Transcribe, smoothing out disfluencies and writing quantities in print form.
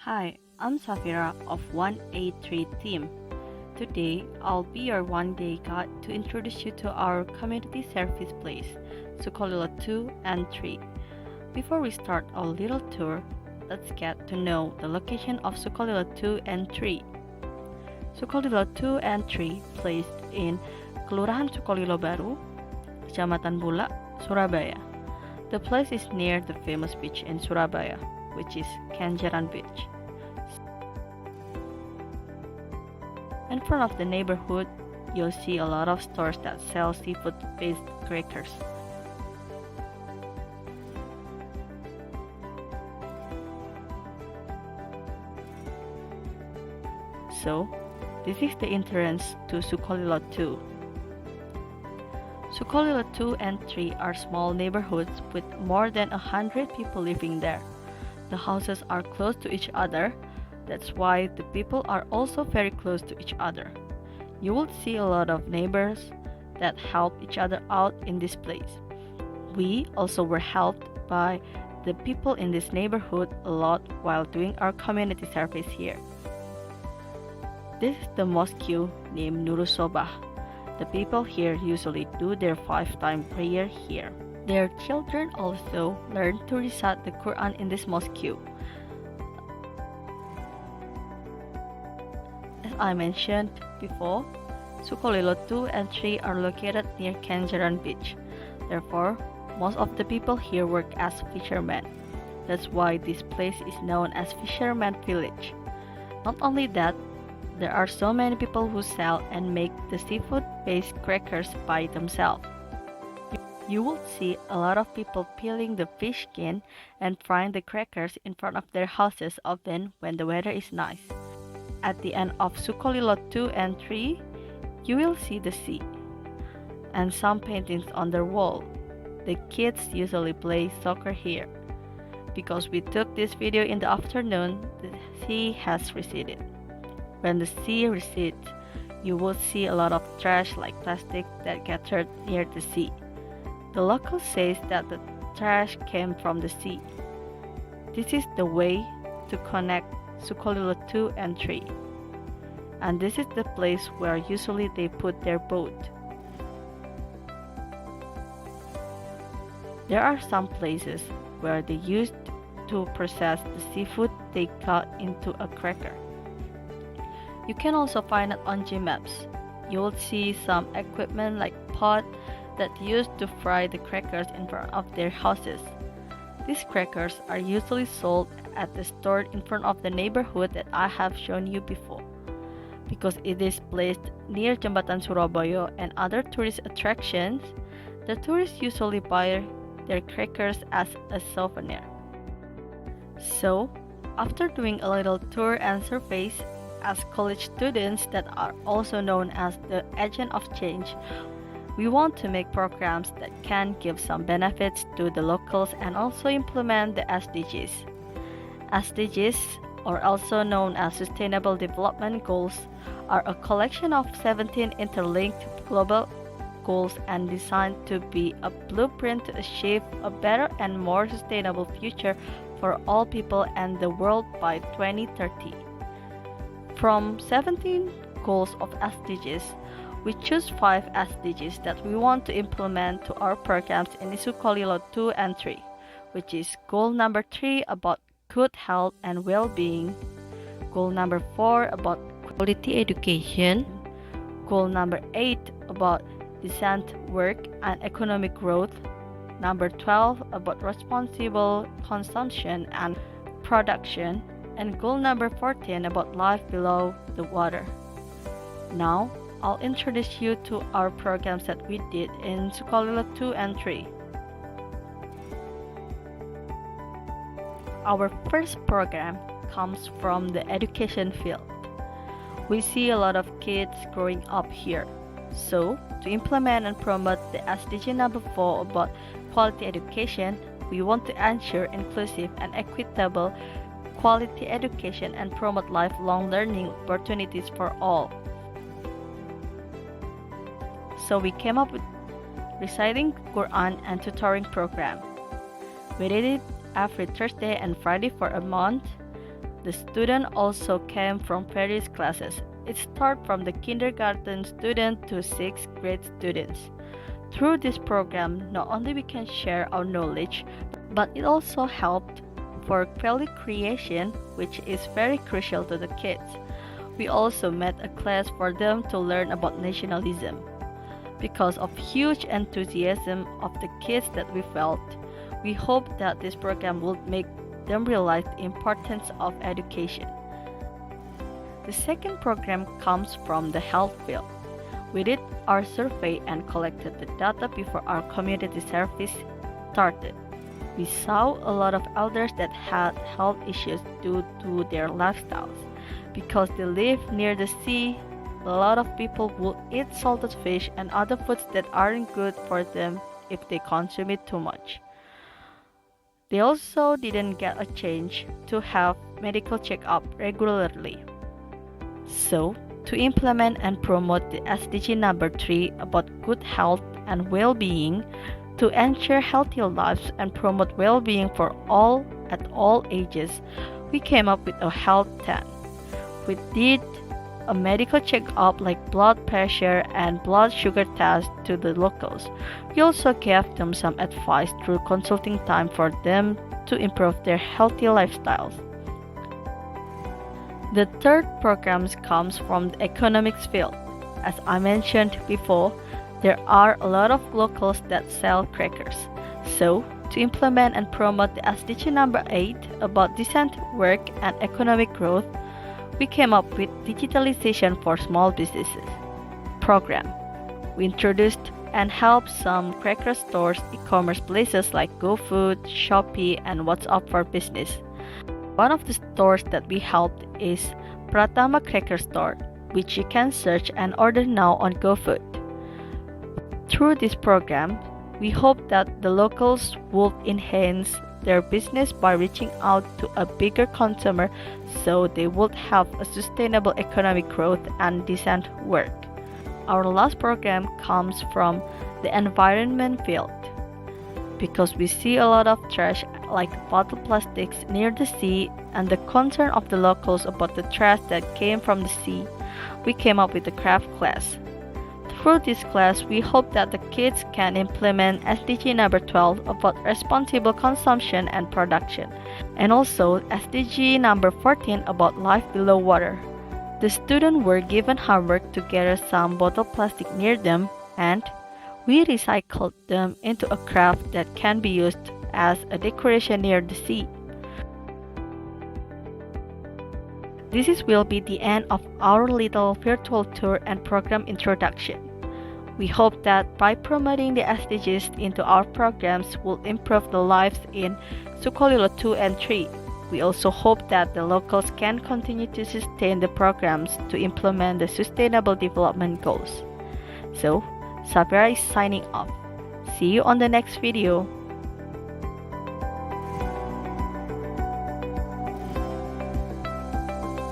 Hi, I'm Safira of 183 team. Today, I'll be your one-day guide to introduce you to our community service place, Sukolilo 2 and 3. Before we start our little tour, let's get to know the location of Sukolilo 2 and 3. Sukolilo 2 and 3 placed in Kelurahan Sukolilo Baru, Kecamatan Bulak, Surabaya. The place is near the famous beach in Surabaya, which is Kenjeran Beach. In front of the neighborhood, you'll see a lot of stores that sell seafood-based crackers. So, this is the entrance to Sukolilo 2. Sukolilo 2 and 3 are small neighborhoods with more than 100 people living there. The houses are close to each other. That's why the people are also very close to each other. You will see a lot of neighbors that help each other out in this place. We also were helped by the people in this neighborhood a lot while doing our community service here. This is the mosque named Nurus Sobah. The people here usually do their 5-time prayer here. Their children also learn to recite the Quran in this mosque. As I mentioned before, Sukolilo 2 and 3 are located near Kenjeran Beach. Therefore, most of the people here work as fishermen. That's why this place is known as Fisherman Village. Not only that, there are so many people who sell and make the seafood-based crackers by themselves. You will see a lot of people peeling the fish skin and frying the crackers in front of their houses often when the weather is nice. At the end of Sukolilo 2 and 3, you will see the sea and some paintings on the wall. The kids usually play soccer here. Because we took this video in the afternoon, the sea has receded. When the sea recedes, you will see a lot of trash like plastic that gathered near the sea. The local says that the trash came from the sea. This is the way to connect Sukolilo 2 and 3. And this is the place where usually they put their boat. There are some places where they used to process the seafood they cut into a cracker. You can also find it on G-Maps. You will see some equipment like pot that used to fry the crackers in front of their houses. These crackers are usually sold at the store in front of the neighborhood that I have shown you before. Because it is placed near Jembatan Surabaya and other tourist attractions, the tourists usually buy their crackers as a souvenir. So, after doing a little tour and surveys, as college students that are also known as the agent of change, we want to make programs that can give some benefits to the locals and also implement the SDGs. SDGs, or also known as Sustainable Development Goals, are a collection of 17 interlinked global goals and designed to be a blueprint to achieve a better and more sustainable future for all people and the world by 2030. From 17 goals of SDGs, we choose 5 SDGs that we want to implement to our programs in Sukolilo 2 and 3, which is goal number 3 about good health and well-being, goal number 4 about quality education, goal number 8 about decent work and economic growth, number 12 about responsible consumption and production, and goal number 14 about life below the water. Now, I'll introduce you to our programs that we did in Sukolilo 2 and 3. Our first program comes from the education field. We see a lot of kids growing up here. So, to implement and promote the SDG number 4 about quality education, we want to ensure inclusive and equitable quality education and promote lifelong learning opportunities for all. So we came up with reciting Quran and tutoring program. We did it every Thursday and Friday for a month. The students also came from various classes. It started from the kindergarten student to 6th grade students. Through this program, not only we can share our knowledge, but it also helped for value creation, which is very crucial to the kids. We also made a class for them to learn about nationalism. Because of huge enthusiasm of the kids that we felt, we hope that this program will make them realize the importance of education. The second program comes from the health field. We did our survey and collected the data before our community service started. We saw a lot of elders that had health issues due to their lifestyles. Because they live near the sea, a lot of people will eat salted fish and other foods that aren't good for them if they consume it too much. They also didn't get a chance to have medical checkup regularly. So, to implement and promote the SDG number 3 about good health and well-being, to ensure healthy lives and promote well-being for all at all ages, we came up with a health plan. We did a medical checkup like blood pressure and blood sugar test to the locals. We also gave them some advice through consulting time for them to improve their healthy lifestyles. The third program comes from the economics field. As I mentioned before, there are a lot of locals that sell crackers. So, to implement and promote the SDG number 8 about decent work and economic growth, we came up with digitalization for small businesses program. We introduced and helped some cracker stores, e-commerce places like GoFood, Shopee, and WhatsApp for Business. One of the stores that we helped is Pratama Cracker Store, which you can search and order now on GoFood. Through this program, we hope that the locals will enhance their business by reaching out to a bigger consumer so they would have a sustainable economic growth and decent work. Our last program comes from the environment field. Because we see a lot of trash like bottle plastics near the sea and the concern of the locals about the trash that came from the sea, we came up with a craft class. Through this class, we hope that the kids can implement SDG number 12 about responsible consumption and production, and also SDG number 14 about life below water. The students were given homework to gather some bottle plastic near them, and we recycled them into a craft that can be used as a decoration near the sea. This will be the end of our little virtual tour and program introduction. We hope that by promoting the SDGs into our programs will improve the lives in Sukolilo 2 and 3. We also hope that the locals can continue to sustain the programs to implement the Sustainable Development Goals. So, Sabira is signing off. See you on the next video.